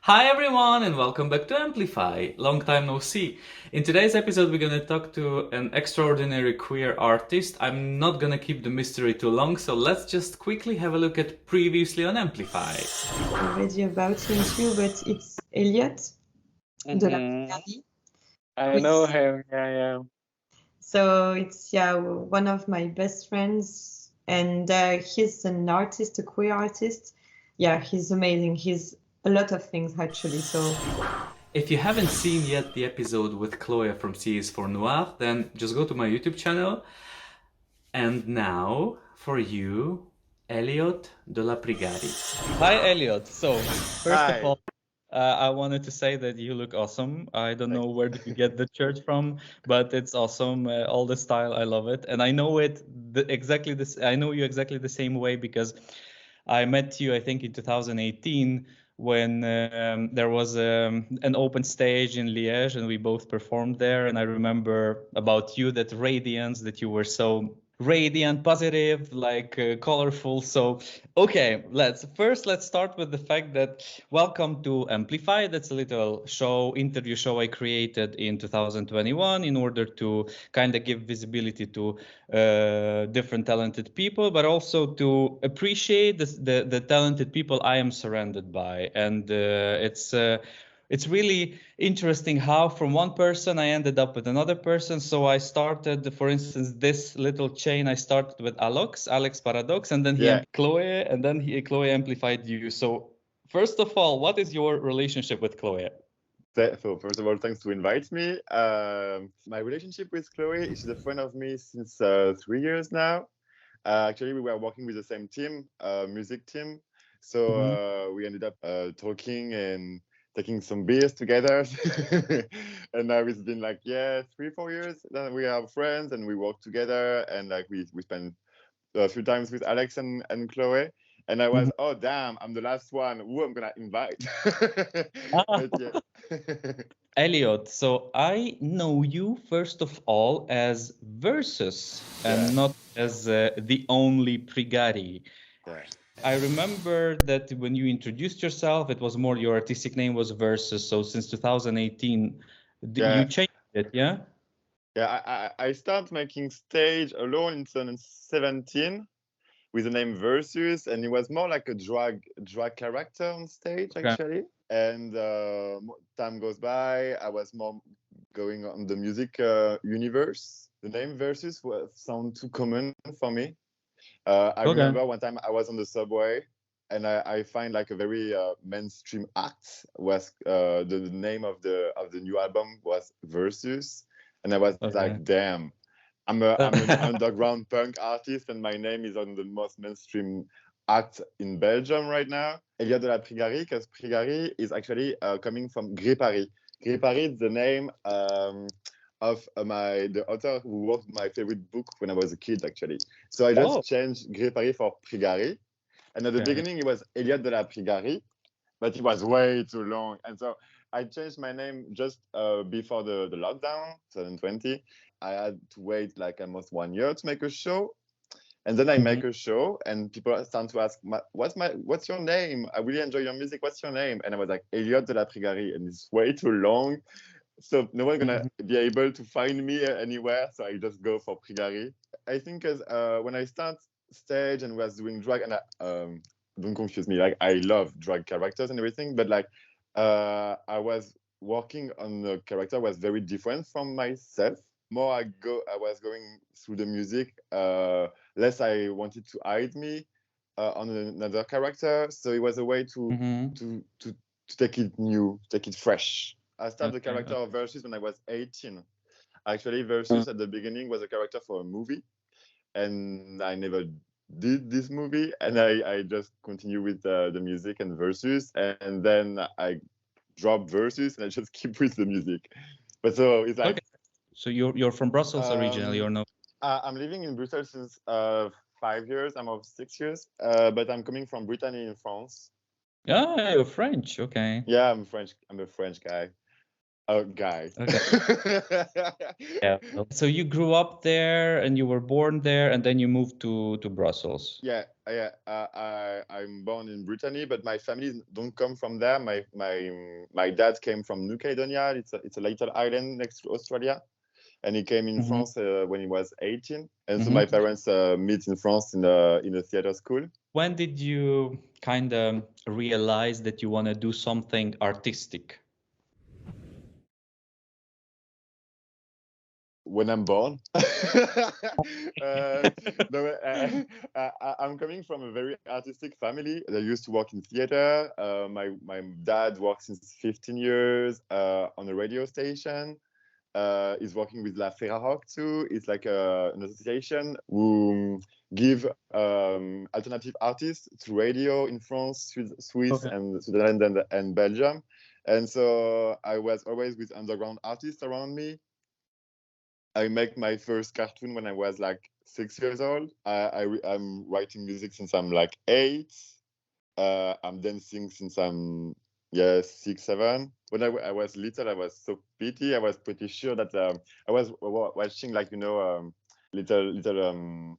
Hi everyone and welcome back to Amplify. Long time no see. In today's episode we're gonna talk to an extraordinary queer artist. I'm not gonna keep the mystery too long, so let's just quickly have a look at previously on Amplify. Already about him too, but it's Elliot de la Mm-hmm. Prigari. I know With, him. Yeah, so it's one of my best friends, and he's an artist, a queer artist. Yeah, he's amazing. He's a lot of things actually. So If you haven't seen yet the episode with Chloe from C is for Noir, then just go to my YouTube channel. And now, for you, Elliot de la Prigari. Hi Elliot. So, first of Hi. all, I wanted to say that you look awesome. I don't know Thanks. where did you get the shirt from, but it's awesome. All the style, I love it, and I know it exactly this. I know you exactly the same way because I met you, I think, in 2018 when there was an open stage in Liège, and we both performed there. And I remember about you that radiance, that you were so radiant, positive, like colorful. So okay, let's start with the fact that welcome to Amplify. That's a little interview show I created in 2021 in order to kind of give visibility to different talented people, but also to appreciate the talented people I am surrounded by. And it's really interesting how from one person I ended up with another person. So I started, for instance, this little chain. I started with Alex Paradox, and then Yeah. Chloe, and then Chloe amplified you. So first of all, what is your relationship with Chloe? So first of all, thanks to invite me. My relationship with Chloe, she's a friend of me since 3 years now. Actually, we were working with the same team, music team. So Mhm. we ended up talking and taking some beers together. And now it's been like, yeah, 3, 4 years. Then we are friends and we work together. And like we spend a few times with Alex and Chloe. And I was, Mhm. oh damn, I'm the last one. Who I'm gonna invite? Ah, But yeah. Elliot, so I know you first of all as Versus Yeah, and not as the only Prigari. yeah, I remember that when you introduced yourself, it was more your artistic name was Versus. So since 2018, you yeah, changed it, yeah? yeah. I started making stage alone in 2017 with the name Versus, and it was more like a drag character on stage Okay. actually. And time goes by, I was more going on the music universe. The name Versus was sound too common for me. I Okay. remember one time I was on the subway and I find like a very mainstream act was the name of the new album was Versus, and I was Okay. like, damn, I'm an underground punk artist and my name is on the most mainstream act in Belgium right now. Elliot de la Prigari, because Prigari is actually coming from Gripari. Gripari is the name of the author who wrote my favorite book when I was a kid, actually. So I Oh, just changed Gripari for Prigari. And at the okay. beginning, it was Elliot de la Prigari, but it was way too long. And so I changed my name just before the lockdown, 2020. I had to wait like almost 1 year to make a show. And then I Mhm. make a show, and people start to ask, what's your name? I really enjoy your music. What's your name?" And I was like, Elliot de la Prigari, and it's way too long, so no one's gonna Mhm. be able to find me anywhere. So I just go for Prigari. I think as when I start stage and was doing drag, and don't confuse me, like I love drag characters and everything, but like I was working on the character was very different from myself. More I was going through the music, less I wanted to hide me on another character. So it was a way Mhm. to take it new, take it fresh. I started the Okay. character Okay. of Versus when I was 18. Actually, Versus at the beginning was a character for a movie, and I never did this movie, and I just continue with the music and Versus, and then I drop Versus, and I just keep with the music. But so it's Okay. like So you're from Brussels originally, um, or no? I'm living in Brussels since 5 years. I'm of 6 years, but I'm coming from Brittany in France. Yeah, you're French. Okay. Yeah, I'm French. I'm a French guy. Oh, guy. Okay. Yeah. So you grew up there and you were born there, and then you moved to Brussels. Yeah, I'm born in Brittany, but my family don't come from there. My dad came from New Caledonia. It's a little island next to Australia, and he came in France when he was 18. And so my parents meet in France in a theater school. When did you kind of realize that you want to do something artistic? When I'm born. No, I'm coming from a very artistic family. They used to work in theater. My dad works since 15 years on a radio station. Is working with La Ferrarock too. It's like an association who give alternative artists to radio in France, Swiss, and Switzerland and Belgium. And so I was always with underground artists around me. I make my first cartoon when I was like 6 years old. I'm writing music since I'm like 8. I'm dancing since I'm 6, 7. When I was little, I was so petty. I was pretty sure that I was watching like little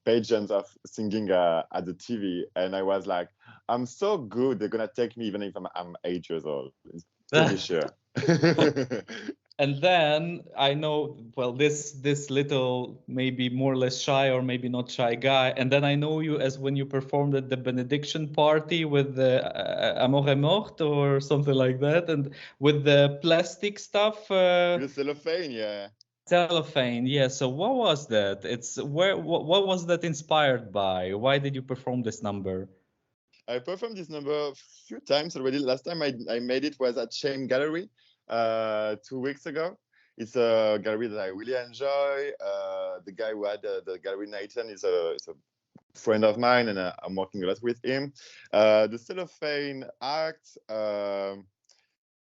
pageants of singing at the TV, and I was like, I'm so good. They're gonna take me even if I'm 8 years old. It's pretty sure. And then I know, well, this little maybe more or less shy or maybe not shy guy, and then I know you as when you performed at the benediction party with the Amour est Mort or something like that, and with the plastic stuff. The cellophane, yeah. Cellophane, yeah. So what was that? What was that inspired by? Why did you perform this number? I performed this number a few times already. Last time I made it was at Shame Gallery 2 weeks ago. It's a gallery that I really enjoy. The guy who had the gallery, Nathan, is a friend of mine, and I'm working a lot with him. The cellophane act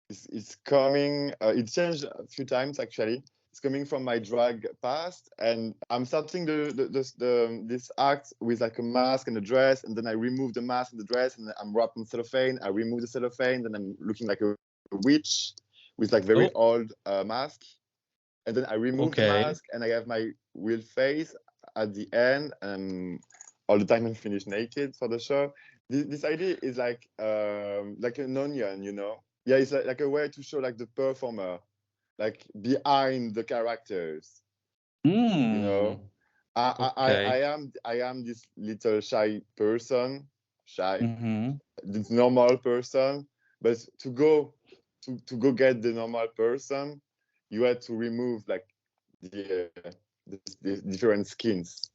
is coming. It changed a few times actually. It's coming from my drag past, and I'm starting this act with like a mask and a dress, and then I remove the mask and the dress, and I'm wrapped in cellophane. I remove the cellophane, then I'm looking like a witch with like very old mask, and then I remove the mask, and I have my real face at the end, and all the time I'm finished naked for the show. This idea is like an onion, you know? Yeah, it's like a way to show like the performer, like behind the characters. You know, I am this little shy person, this normal person, but to go get the normal person, you had to remove like the different skins,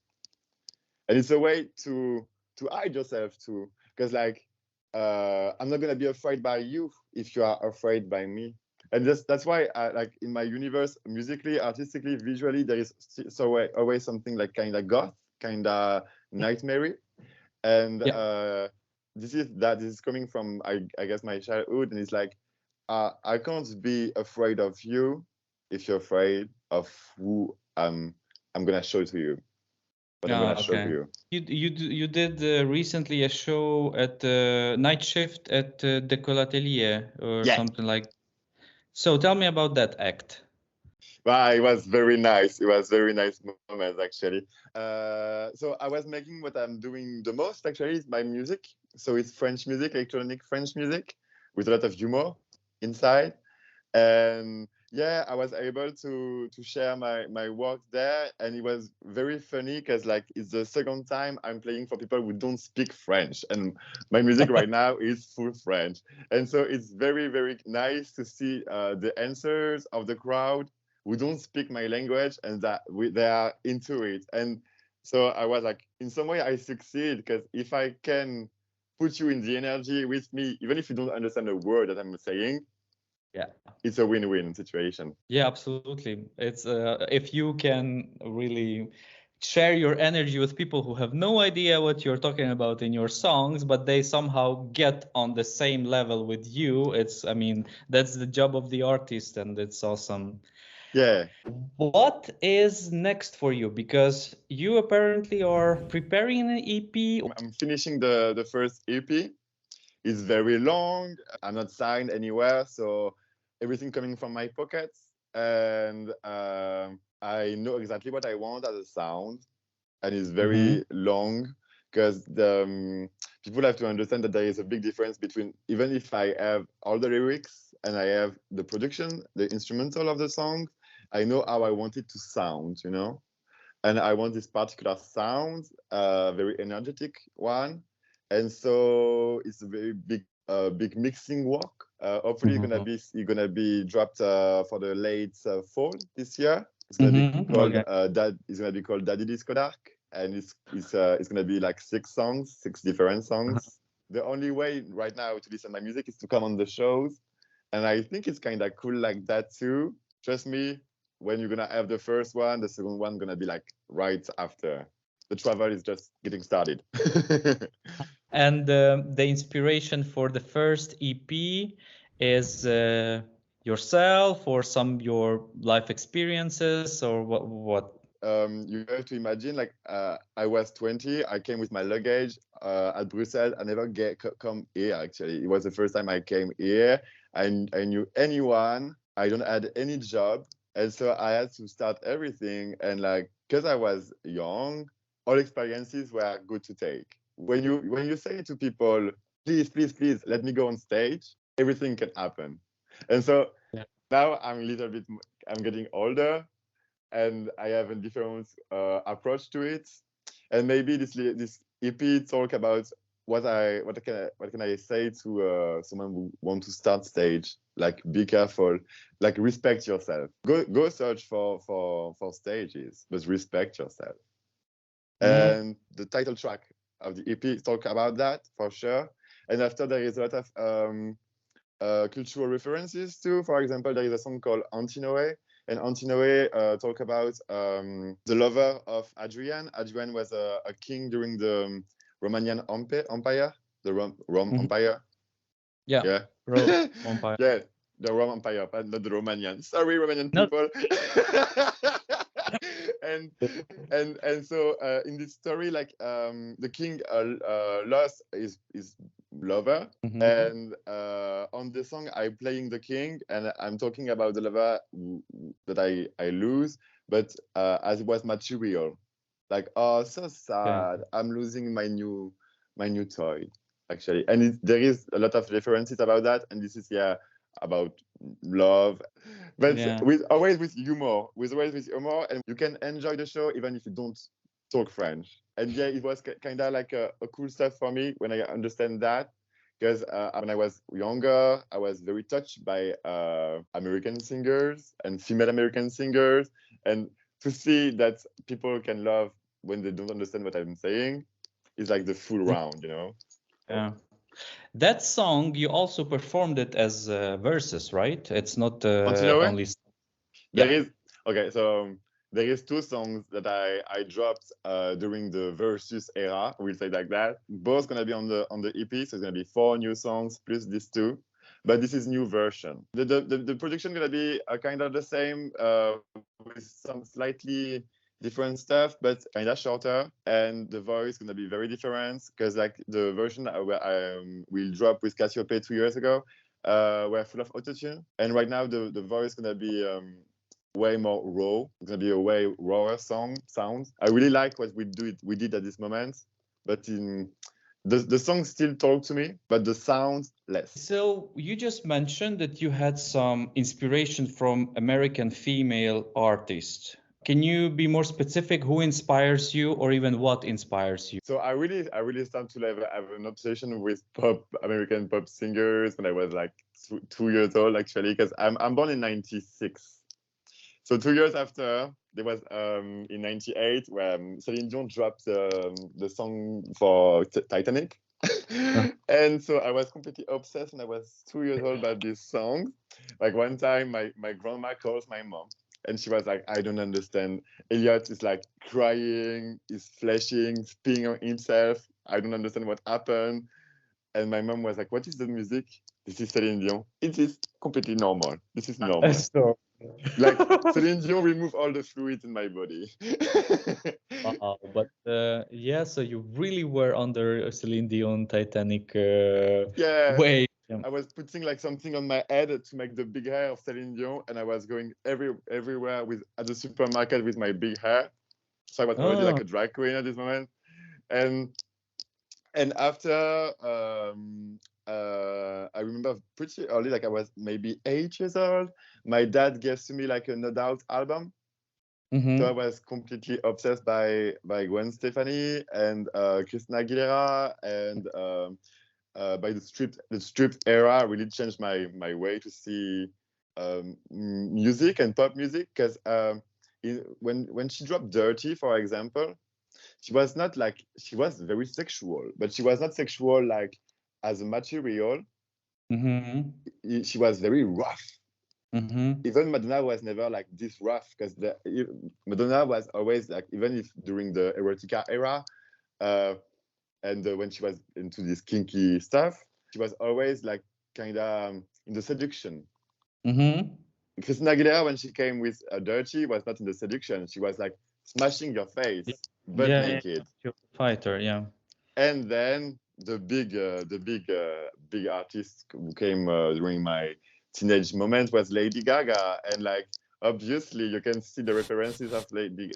and it's a way to hide yourself too, because like I'm not gonna be afraid by you if you are afraid by me. And that's why like in my universe, musically, artistically, visually, there is always something like kind of goth, kind of nightmare, and this is coming from I guess my childhood, and it's like I can't be afraid of you if you're afraid of who I'm gonna show to you. What I'm gonna show to you. You did recently a show at night shift at Decollatelier or something like. So tell me about that act. Well, it was very nice. It was very nice moment actually. So I was making what I'm doing the most actually is my music. So it's French music, electronic French music, with a lot of humor inside. And yeah, I was able to share my work there, and it was very funny because like it's the second time I'm playing for people who don't speak French, and my music right now is full French, and so it's very very nice to see the answers of the crowd who don't speak my language and that they are into it. And so I was like, in some way I succeed, because if I can put you in the energy with me, even if you don't understand a word that I'm saying, it's a win-win situation. Yeah, absolutely. It's if you can really share your energy with people who have no idea what you're talking about in your songs, but they somehow get on the same level with you. I mean, that's the job of the artist, and it's awesome. Yeah. What is next for you? Because you apparently are preparing an EP. I'm finishing the first EP. It's very long. I'm not signed anywhere, so everything coming from my pockets, and I know exactly what I want as a sound, and it's very long because the people have to understand that there is a big difference between, even if I have all the lyrics and I have the production, the instrumental of the song, I know how I want it to sound, you know, and I want this particular sound, very energetic one, and so it's a very big mixing work. Hopefully, you're gonna be dropped for the late fall this year. It's gonna be called It's gonna be called Daddy Disco Dark, and it's gonna be like 6 songs, 6 different songs. The only way right now to listen to my music is to come on the shows, and I think it's kind of cool like that too. Trust me, when you're gonna have the first one, the second one gonna be like right after. The travel is just getting started. And the inspiration for the first EP is yourself or some your life experiences or what? You have to imagine, like, I was 20. I came with my luggage at Brussels. I never come here, actually. It was the first time I came here. I knew anyone. I don't had any job. And so I had to start everything. And like, because I was young, all experiences were good to take. When you say to people, please, please, please, let me go on stage, everything can happen. And so now I'm a little bit, I'm getting older, and I have a different approach to it. And maybe this EP talk about what can I say to someone who want to start stage, like be careful, like respect yourself. Go search for stages, but respect yourself. And the title track of the EP talk about that for sure. And after, there is a lot of cultural references too. For example, there is a song called Antinoe, and Antinoe talk about the lover of Adrian. Adrian was a king during the Romanian Empire, the Rome Empire. Yeah. Rome Empire. Yeah, the Rome Empire, but not the Romanian. Sorry, Romanian people. and so in this story, like the king lost his lover, and on the song I'm playing the king, and I'm talking about the lover that I lose, but as it was material, like, oh, so sad, I'm losing my new toy, actually. And there is a lot of references about that, and this is about love, but always with humor, and you can enjoy the show even if you don't talk French. And it was kind of like a cool stuff for me when I understand that, because when I was younger, I was very touched by American singers and female American singers, and to see that people can love when they don't understand what I'm saying is like the full round, you know? Yeah. That song, you also performed it as verses, right? It's not only... There is, okay, so there is 2 songs that I dropped during the versus era, we'll say like that. Both gonna be on the EP, so it's gonna be 4 new songs plus these 2. But this is new version. The production gonna be kind of the same, with some slightly different stuff, but kind of shorter, and the voice gonna be very different, because like the version I will drop with Cassiope 2 years ago were full of autotune, and right now the voice gonna be way more raw. It's gonna be a way rawer sound. I really like what we did at this moment, but the songs still talk to me, but the sound less. So you just mentioned that you had some inspiration from American female artists. Can you be more specific? Who inspires you, or even what inspires you? So I really started to have an obsession with American pop singers when I was like 2 years old, actually, because I'm born in '96. So 2 years after, there was in '98 where Celine Dion dropped the song for Titanic. And so I was completely obsessed when I was 2 years old about this song. Like one time, my grandma calls my mom, and she was like, I don't understand. Elliot is like crying, is flashing, spinning on himself. I don't understand what happened. And my mom was like, what is the music? This is Celine Dion. It is completely normal. This is normal. Like Celine Dion remove all the fluids in my body. But so you really were under Celine Dion Titanic Yeah. wave. Yeah. I was putting like something on my head to make the big hair of Celine Dion, and I was going everywhere with at the supermarket with my big hair. So I was already like Oh. a drag queen at this moment. And after I remember pretty early, like I was maybe 8 years old. My dad gave to me like an adult album. So I was completely obsessed by Gwen Stefani and Christina Aguilera, and by the stripped era really changed my way to see music and pop music, because when she dropped Dirty, for example, she was not like, she was very sexual, but she was not sexual like as a material. She was very rough. Even Madonna was never like this rough, because Madonna was always like, even if during the erotica era, and when she was into this kinky stuff, she was always like kind of in the seduction. Christina Aguilera, when she came with Dirty, was not in the seduction. She was like smashing your face, butt naked. She was a fighter, yeah. And then the big artist who came during my teenage moment was Lady Gaga, and like obviously you can see the references of Lady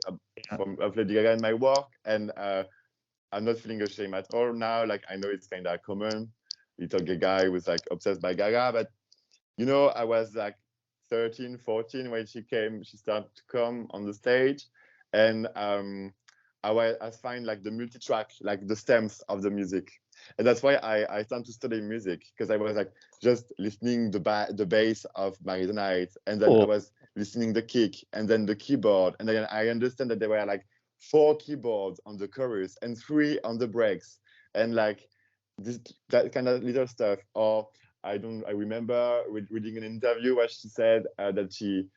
Gaga in my work, and I'm not feeling ashamed at all now. Like I know it's kind of common, little gay guy who's like obsessed by Gaga, but you know, I was like 13, 14 when she started to come on the stage, and I find like the multi-track, like the stems of the music. And that's why I started to study music, because I was like just listening the bass of Mary's Night, and then I was listening the kick, and then the keyboard, and then I understand that there were like 4 keyboards on the chorus and 3 on the breaks, and like that kind of little stuff. Or I remember reading an interview where she said that she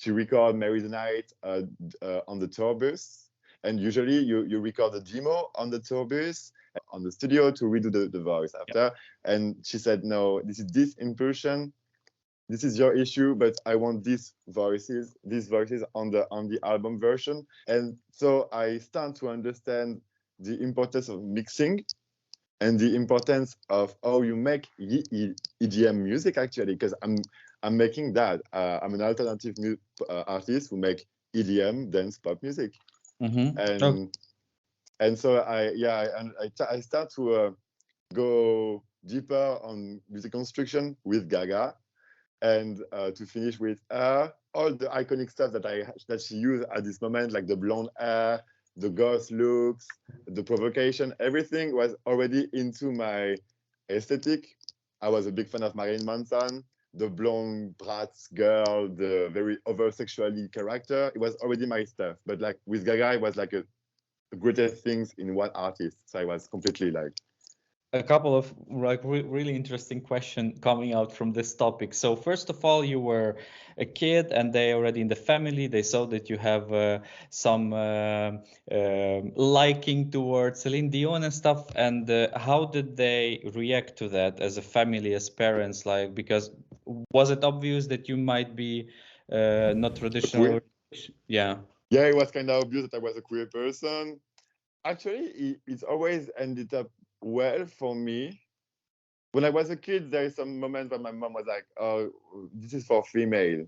recorded Mary's Night on the tour bus, and usually you record the demo on the tour bus on the studio to redo the voice after. And she said, no, this is this impulsion, this is your issue, but I want these voices on the album version. And so I start to understand the importance of mixing and the importance of how you make EDM music, actually, because I'm making that. I'm an alternative artist who make EDM dance pop music, and so I start to go deeper on music construction with Gaga, and to finish with all the iconic stuff that she used at this moment, like the blonde hair, the ghost looks, the provocation, everything was already into my aesthetic. I was a big fan of Marilyn Manson, the blonde Bratz girl, the very over-sexually character. It was already my stuff. But like with Gaga, it was like the greatest things in one artist. So I was completely like, a couple of like really interesting question coming out from this topic. So first of all, you were a kid, and they already in the family, they saw that you have some liking towards Celine Dion and stuff. And how did they react to that as a family, as parents? Like, because was it obvious that you might be not traditional? Yeah, it was kind of obvious that I was a queer person. Actually, it's always ended up well for me. When I was a kid, there is some moment where my mom was like, "Oh, this is for female,"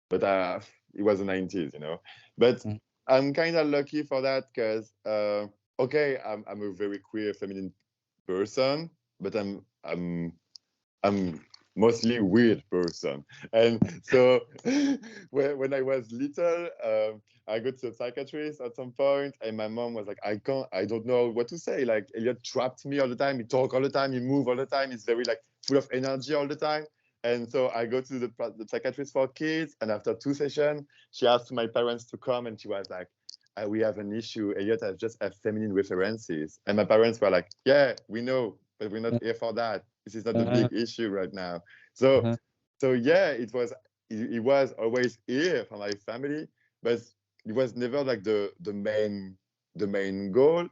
but it was the 90s, you know. But I'm kind of lucky for that, because okay, I'm a very queer, feminine person, but I'm mostly weird person. And so when I was little, I got to a psychiatrist at some point, and my mom was like, I don't know what to say. Like, Elliot trapped me all the time. He talk all the time. He move all the time. He's very like full of energy all the time. And so I go to the psychiatrist for kids, and after 2 sessions, she asked my parents to come, and she was like, we have an issue. Elliot has just have feminine references. And my parents were like, yeah, we know, but we're not here for that. This is not the big issue right now. So yeah, it was always here for my family, but it was never like the main goal.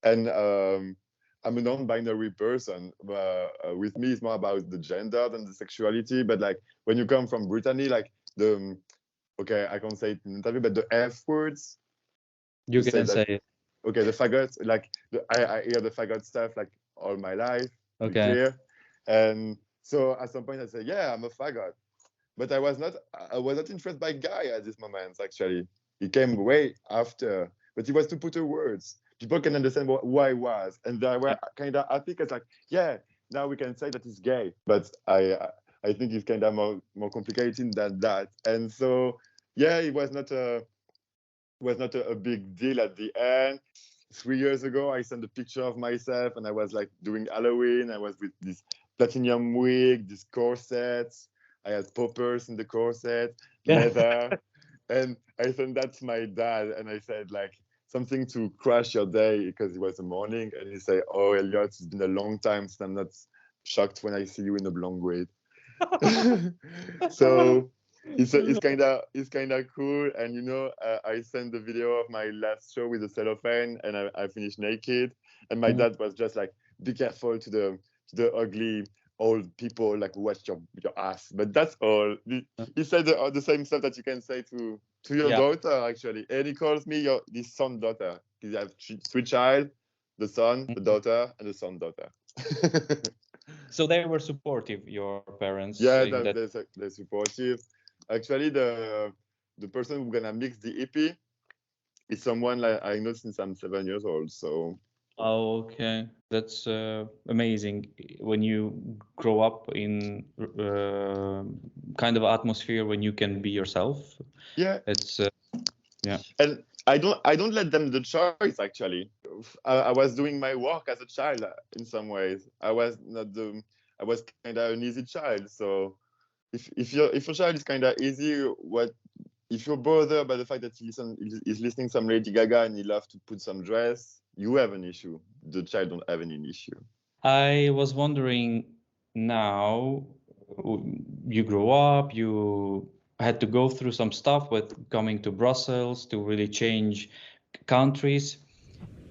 And I'm a non-binary person. With me, it's more about the gender than the sexuality. But like when you come from Brittany, like okay, I can't say it in an interview, but the F words. you can say it. Okay, the faggots, like I hear the faggot stuff like all my life. Okay. Clear. And so at some point I said, yeah, I'm a faggot. But I was not interested by Guy at this moment, actually. He came way after, but it was to put the words. People can understand who I was. And they were kind of happy because like, yeah, now we can say that he's gay. But I think it's kind of more complicated than that. And so, yeah, it was not a big deal at the end. 3 years ago, I sent a picture of myself and I was like doing Halloween. I was with this platinum wig, this corsets. I had poppers in the corset, leather. And I sent that to my dad and I said, like, something to crash your day because it was the morning. And he said, oh, Elliot, it's been a long time since I'm not shocked when I see you in a blonde braid. So it's kind of cool. And I sent the video of my last show with the cellophane and I finished naked. And my dad was just like, be careful to the ugly old people, like watch your ass. But that's all. He said the same stuff that you can say to your daughter, actually. And he calls me this son daughter. He have three child, the son, the daughter, and the son daughter. So they were supportive, your parents, Yeah, saying that. they're supportive. Actually, the person who's gonna mix the EP is someone like I know since I'm 7 years old. So Oh, okay, that's amazing. When you grow up in kind of atmosphere when you can be yourself, yeah, it's yeah. and I don't let them the choice. Actually, I was doing my work as a child in some ways. I was kind of an easy child. So if your child is kind of easy, what if you're bothered by the fact that he's listening some Lady Gaga and he loves to put some dress, you have an issue. The child don't have any issue. I was wondering now, you grew up, you had to go through some stuff with coming to Brussels to really change countries.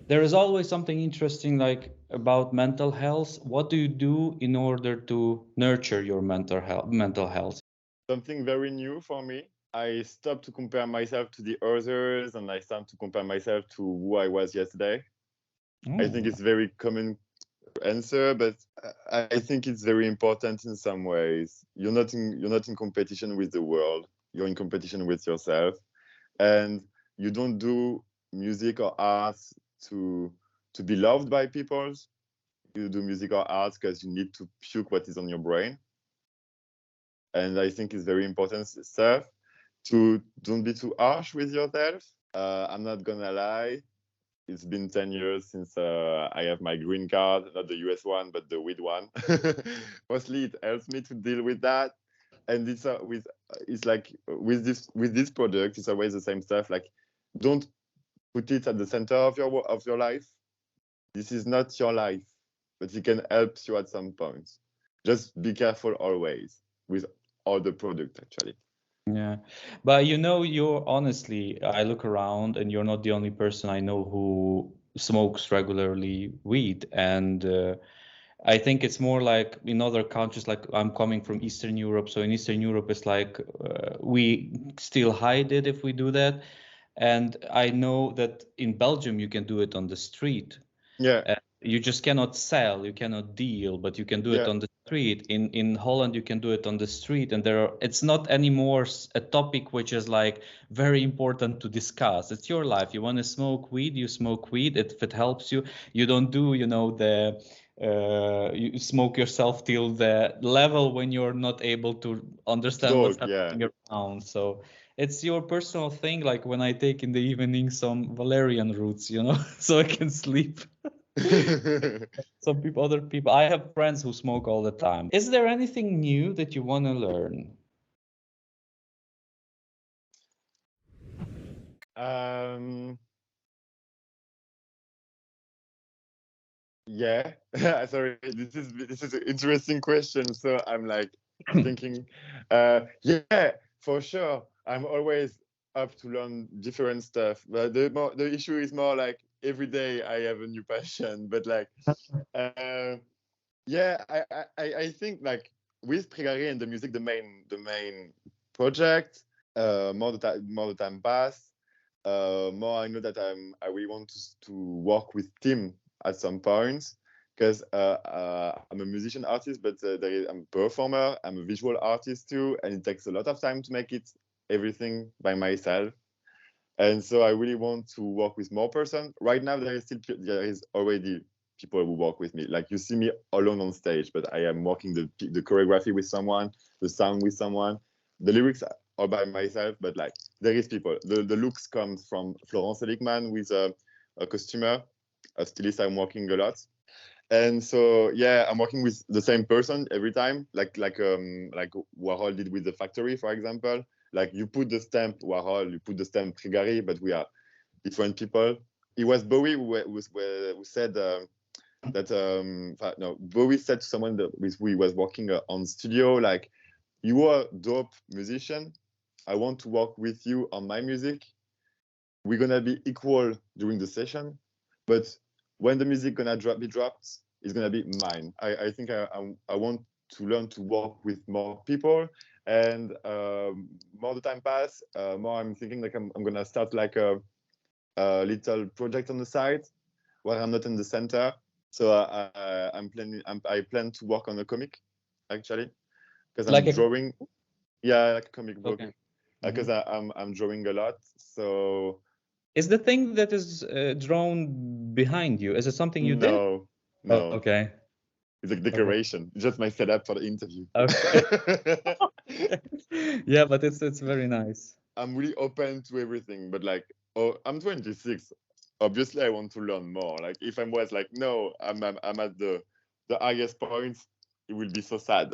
There is always something interesting like about mental health. What do you do in order to nurture your mental health? Something very new for me. I stopped to compare myself to the others and I started to compare myself to who I was yesterday. I think it's very common answer, but I think it's very important in some ways. You're not in competition with the world. You're in competition with yourself, and you don't do music or arts to be loved by people. You do music or arts because you need to puke what is on your brain, and I think it's very important stuff. To don't be too harsh with yourself. I'm not gonna lie. It's been 10 years since I have my green card, not the US one, but the weed one. Mostly it helps me to deal with that. And it's like with this product, it's always the same stuff. Like, don't put it at the center of your life. This is not your life, but it can help you at some point. Just be careful always with all the product, actually. Yeah, but you're honestly, I look around and you're not the only person I know who smokes regularly weed. And I think it's more like in other countries, like I'm coming from Eastern Europe. So in Eastern Europe, it's like we still hide it if we do that. And I know that in Belgium, you can do it on the street. Yeah, You just cannot sell, you cannot deal, but you can do it yeah, on the street. In Holland, you can do it on the street, and it's not anymore a topic which is like very important to discuss. It's your life. You want to smoke weed, you smoke weed. If it helps you, you don't do, the you smoke yourself till the level when you're not able to understand what's talk, yeah. happening around. So it's your personal thing. Like when I take in the evening some valerian roots, so I can sleep. Some people, other people, I have friends who smoke all the time. Is there anything new that you want to learn? Um, yeah. Sorry, this is an interesting question. So I'm like thinking, yeah, for sure. I'm always up to learn different stuff. But the issue is more like every day I have a new passion. But like, yeah, I think like with Prigari and the music, the main project, more the time pass, more I know that I really want to work with team at some point because I'm a musician artist, but I'm a performer, I'm a visual artist too, and it takes a lot of time to make it everything by myself. And so I really want to work with more person. Right now, there is already people who work with me. Like you see me alone on stage, but I am working the choreography with someone, the sound with someone, the lyrics are by myself. But like there is people. The looks comes from Florence Seligman with a costumer, a stylist. I'm working a lot. And so yeah, I'm working with the same person every time, like Warhol did with the factory, for example. Like you put the stamp Warhol, you put the stamp Prigari, but we are different people. It was Bowie who said no, Bowie said to someone that with who he was working on studio, like, you are a dope musician. I want to work with you on my music. We're gonna be equal during the session, but when the music gonna be dropped, it's gonna be mine. I think I want to learn to work with more people, and more the time pass, more I'm thinking like I'm gonna start like a little project on the side where I'm not in the center. So I plan to work on a comic actually, because Like I'm a drawing. Yeah, like a comic book, okay. because I'm drawing a lot. So Is the thing that is drawn behind you, is it something you did? no, Oh, no. okay. It's a Okay. decoration. It's just my setup for the interview. Okay. Yeah, but it's very nice. I'm really open to everything, but like, oh, I'm 26. Obviously, I want to learn more. Like, if I was like, no, I'm at the highest point, it will be so sad.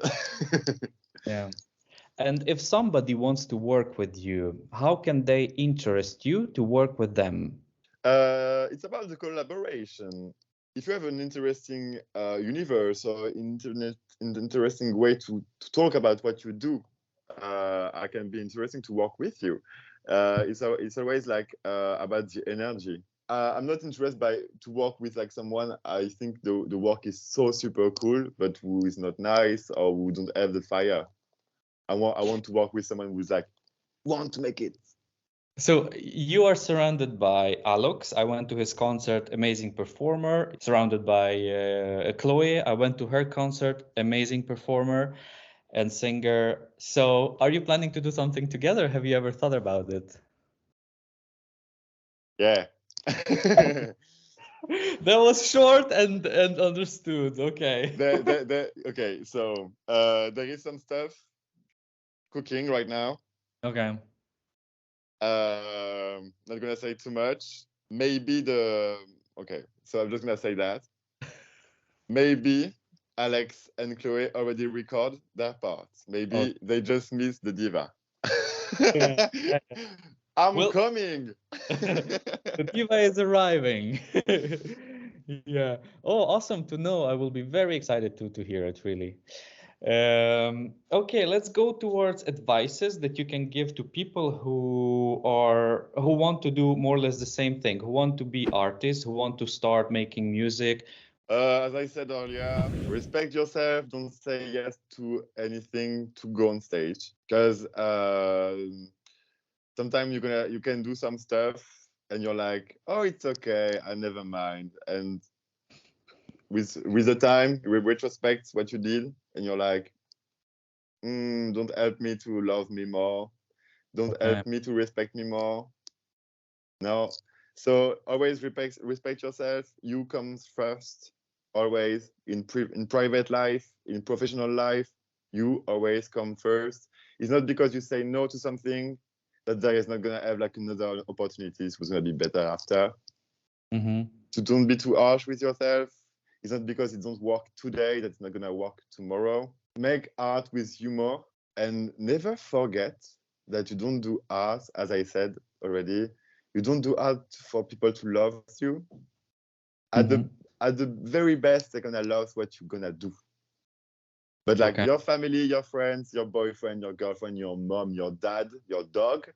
Yeah. And if somebody wants to work with you, how can they interest you to work with them? It's about the collaboration. If you have an interesting universe or an interesting way to talk about what you do, I can be interesting to work with you. It's always like about the energy. I'm not interested by to work with like someone I think the work is so super cool, but who is not nice or who don't have the fire. I want to work with someone who's like want to make it. So you are surrounded by Alex. I went to his concert, amazing performer. Surrounded by Chloe. I went to her concert, amazing performer and singer. So are you planning to do something together? Have you ever thought about it? Yeah. That was short and understood. Okay. Okay, so there is some stuff cooking right now. Okay. Not gonna say too much. Maybe the okay, so I'm just gonna say that. Maybe Alex and Chloe already record their parts. Oh, Maybe they just miss the diva. yeah. I'm Well, coming. the diva is arriving. Yeah. Oh, awesome to know. I will be very excited to hear it, really. Okay, let's go towards advices that you can give to people who want to do more or less the same thing, who want to be artists, who want to start making music. As I said earlier, respect yourself. Don't say yes to anything to go on stage, because sometimes you can do some stuff and you're like, oh, it's okay, I never mind. And with the time, you retrospect what you did, and you're like, don't help me to love me more. Don't Okay. help me to respect me more. No. So always respect yourself. You comes first. Always in private life, in professional life, you always come first. It's not because you say no to something that there is not gonna have like another opportunities who's gonna be better after. Mm-hmm. So don't be too harsh with yourself. It's not because it don't work today that it's not gonna work tomorrow. Make art with humor, and never forget that you don't do art, as I said already. You don't do art for people to love you. At Mm-hmm. the very best, they're gonna love what you're gonna do. But like Okay. your family, your friends, your boyfriend, your girlfriend, your mom, your dad, your dog,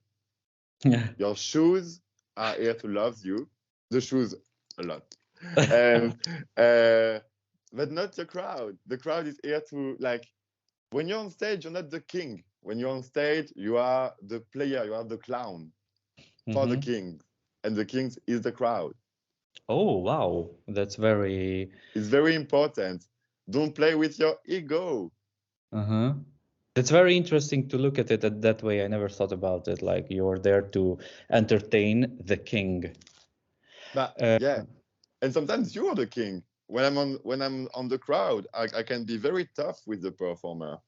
Yeah. your shoes are here to love you. The shoes a lot. And but not the crowd. The crowd is here to like when you're on stage, you're not the king. When you're on stage, you are the player, you are the clown for the Mm-hmm. king. And the king is the crowd. Oh, wow. That's very, It's very important. Don't play with your ego. uh-huh. It's very interesting to look at it that way. I never thought about it. Like you're there to entertain the king. But Uh, yeah, and sometimes you're the king. When I'm on the crowd, I can be very tough with the performer.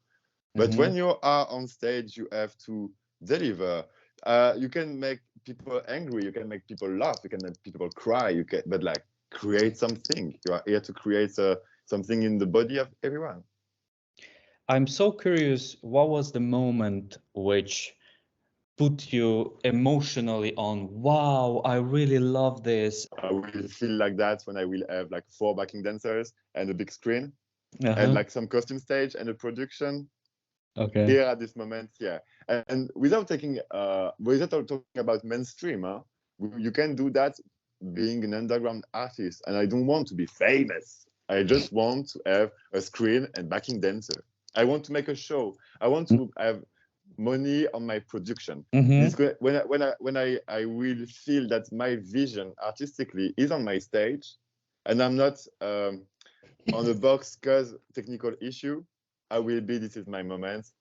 But mhm. when you are on stage, you have to deliver. You can make people angry. You can make people laugh. You can make people cry. You can, but like create something. You are here to create something in the body of everyone. I'm so curious, what was the moment which put you emotionally on, wow, I really love this. I will feel like that when I will have like 4 backing dancers and a big screen and Uh-huh. like some costume stage and a production Okay. here at this moment. Yeah, and without talking about mainstream, you can do that being an underground artist. And I don't want to be famous. I just want to have a screen and backing dancer. I want to make a show. I want to have money on my production. Mm-hmm. This when I will feel that my vision artistically is on my stage, and I'm not on the box because technical issue. I will be. This is my moment.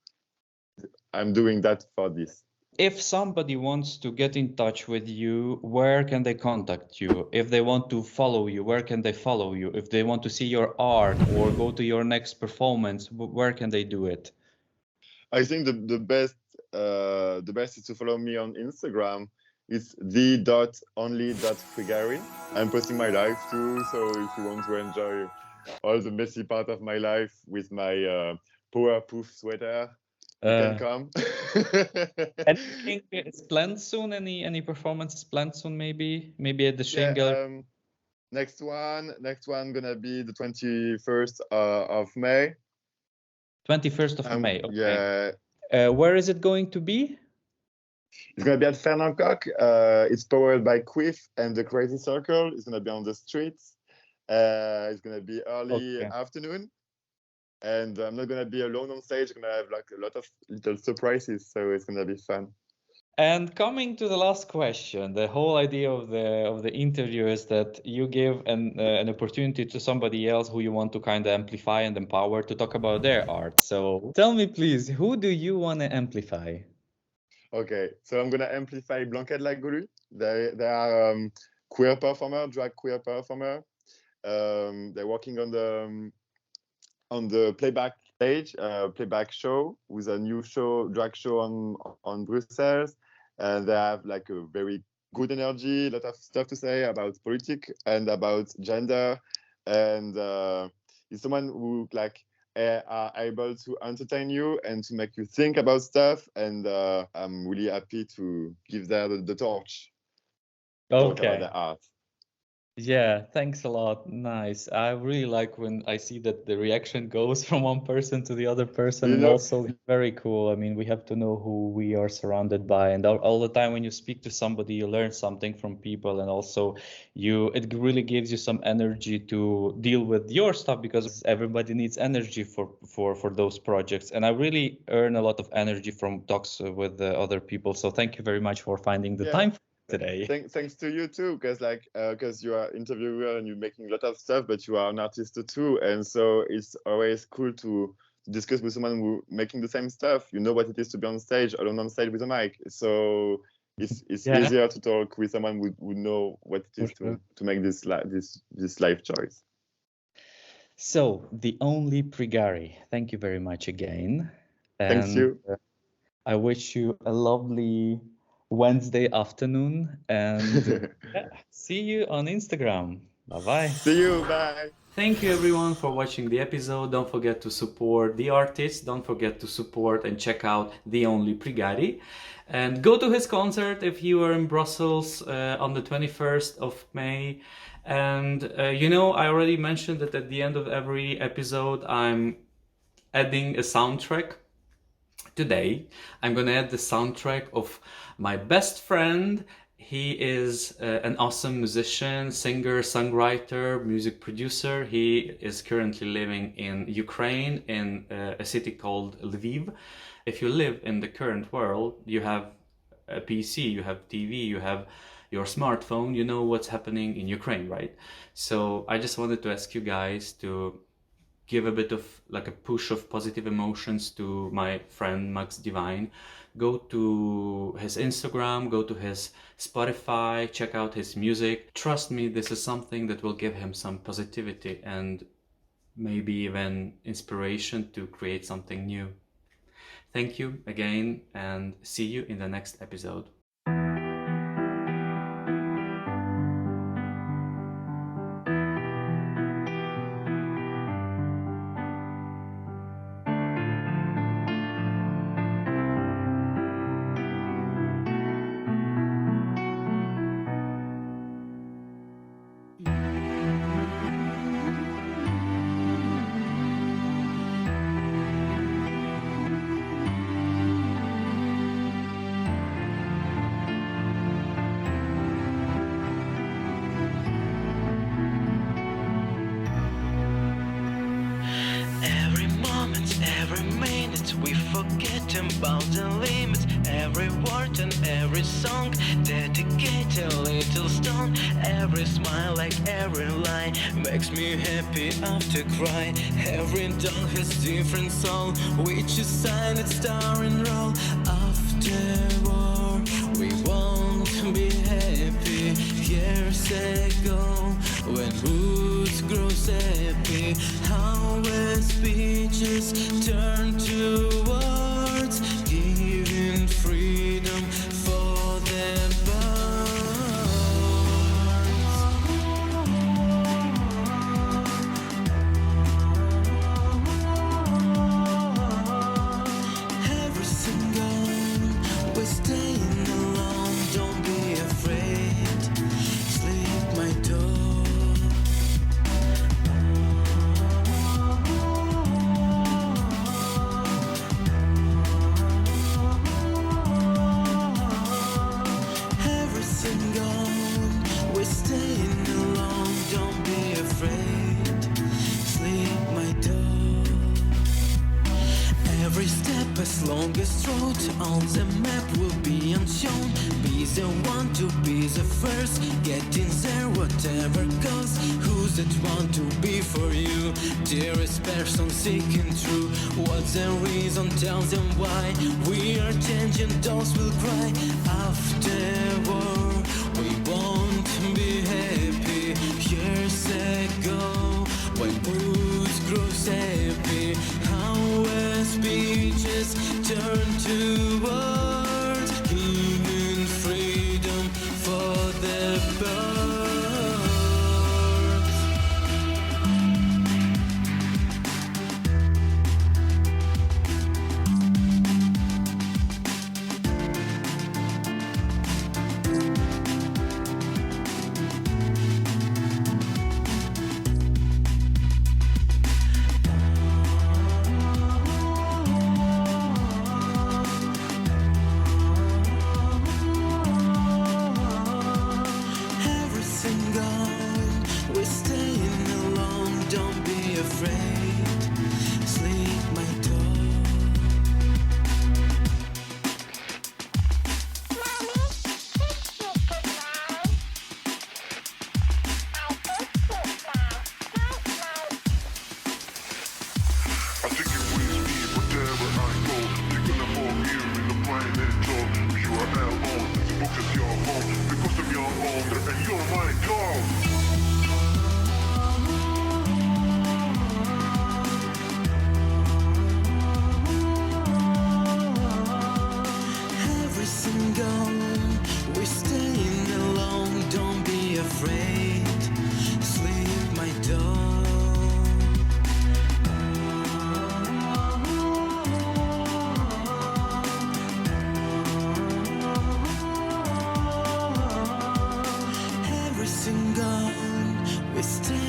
I'm doing that for this. If somebody wants to get in touch with you, where can they contact you? If they want to follow you, where can they follow you? If they want to see your art or go to your next performance, where can they do it? I think the best is to follow me on Instagram. It's the.only.prigari. I'm posting my life too, so if you want to enjoy all the messy part of my life with my powerpuff sweater, you can Uh, come. Anything is planned soon? Any performances planned soon? Maybe at the Shane Yeah. Gallery. Next one gonna be the 21st of May. 21st of May. Okay. Yeah, Where is it going to be? it's gonna be at Fernand Coq. It's powered by Quiff and the Crazy Circle. It's gonna be on the streets. It's gonna be early Okay. afternoon, and I'm not gonna be alone on stage. I'm gonna have like a lot of little surprises, so it's gonna be fun. And coming to the last question, the whole idea of the interview is that you give an opportunity to somebody else who you want to kind of amplify and empower to talk about their art. So tell me, please, who do you want to amplify? Okay, so I'm gonna amplify Blanquette like Gulu. They are queer performer, drag queer performer. They're working on the playback stage, playback show with a new show, drag show on Brussels, and they have like a very good energy, a lot of stuff to say about politics and about gender, and it's someone who like are able to entertain you and to make you think about stuff, and I'm really happy to give them the torch, talk about Okay. their art. Yeah, thanks a lot. Nice. I really like when I see that the reaction goes from one person to the other person, You and know, also it's very cool. I mean, we have to know who we are surrounded by, and all the time when you speak to somebody, you learn something from people, and also it really gives you some energy to deal with your stuff because everybody needs energy for those projects. And I really earn a lot of energy from talks with other people. So thank you very much for finding the yeah. time for today. Thanks to you too, because you are interviewer and you're making a lot of stuff, but you are an artist too, and so it's always cool to discuss with someone who making the same stuff. You know what it is to be on stage, alone on stage with a mic. So it's Yeah, easier to talk with someone who know what it for is sure. to make this life choice. So, the only Prigari, thank you very much again. Thanks And you. I wish you a lovely Wednesday afternoon. And yeah, see you on Instagram. Bye bye. See you. Bye. Thank you everyone for watching the episode. Don't forget to support the artist. Don't forget to support and check out the only Prigari. And go to his concert if you are in Brussels on the 21st of May. And I already mentioned that at the end of every episode, I'm adding a soundtrack. Today, I'm gonna add the soundtrack of my best friend. He is an awesome musician, singer, songwriter, music producer. He is currently living in Ukraine in a city called Lviv. If you live in the current world, you have a PC, you have TV, you have your smartphone, you know what's happening in Ukraine, right? So I just wanted to ask you guys to give a bit of like a push of positive emotions to my friend Max Divine. Go to his Instagram, go to his Spotify, check out his music. Trust me, this is something that will give him some positivity and maybe even inspiration to create something new. Thank you again and see you in the next episode. Every moment, every minute, we forget about the limits. Every word and every song, dedicate a little stone. Every smile, like every line, makes me happy after cry. Every dawn has different soul, which is silent star and roll. After war, we won't be happy. Years ago, when roots grow happy, how speeches turn to words, giving freedom for their Everything gone, we're staying alone. Don't be afraid. Sleep, my dog. Everything gone, we're staying alone. Don't be afraid. Sleep, my dog. Every step as long as road on the map will be unshown. Be the one to be the first, getting there whatever costs. Who's that one to be for you? Dearest person seeking true. What's the reason? Tell them why. We are changing, dolls will cry. After war, we won't be happy. Years ago, when roots grow happy, how speeches turn to words, giving freedom for the birds. Everything gone, we're staying alone. Don't be afraid. Sleep, my dog. I think it with me wherever I go. Thinking about you in the prime and talk. You are alone, this book is your home. Because I'm your owner and you're my dog. Everything gone, we're staying alone. Don't be afraid. Sleep, my dog. Everything gone, we're staying